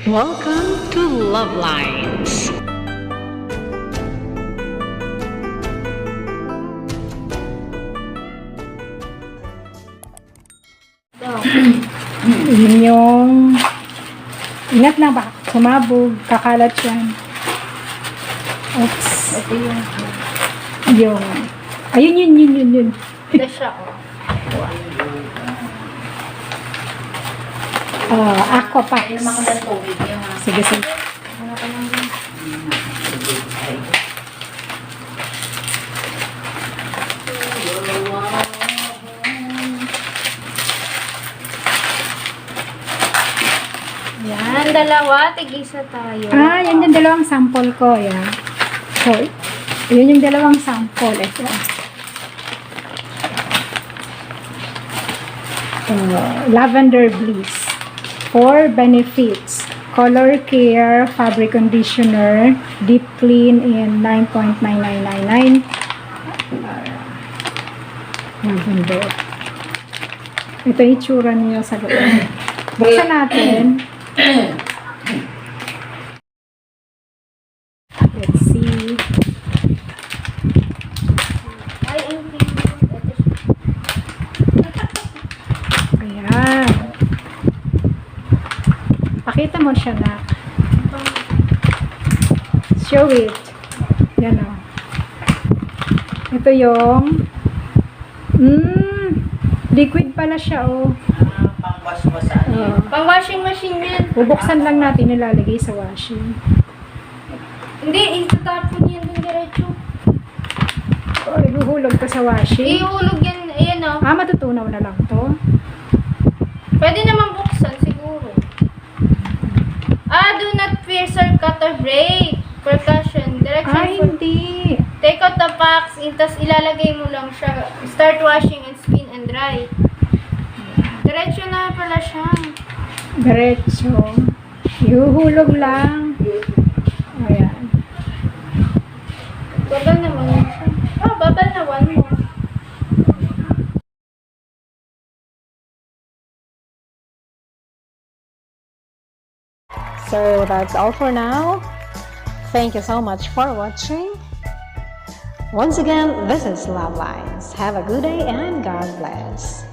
Welcome to Love Lines. Yun yung... Ingat lang ba? Sumabog. Kakalat yan. Oops. Ito yung Yung... Ayun, yun. ito siya, oh. Aqua Packs. Yung mga tubig niya. Sige. Mga tanong din. Yan, dalawa. Tig-isa tayo. Yan yung dalawang sample ko. Yan. So, yun yung dalawang sample. Ito. Lavender Bliss. 4 benefits. Color Care Fabric Conditioner. Deep Clean in 9.9999. Lavender. Ito yung itsura niya sa loob. Buksan natin. Let's see. Ay, ang cute. Ayan. Pakita mo siya na. Show it. Yan o. Ito yung liquid pala siya o. Pang washing machine yan. Bubuksan lang natin, nilalagay sa washing. Hindi, itatapon yan dun diretso. O, ihuhulog ka sa washing. Ihulog yan, ayan o. Matutunaw na lang to. Pwede naman buksan siguro. Do not pierce or cut or break. Precaution. Direction for... Hindi. Take out the packs, tas ilalagay mo lang siya. Start washing and spin and dry. Diretso na pala siya. Diretso. Ihuhulog lang. Ayan. Babal naman yun siya. Babal na one mo. So that's all for now. Thank you so much for watching. Once again, this is Love Lines. Have a good day and God bless.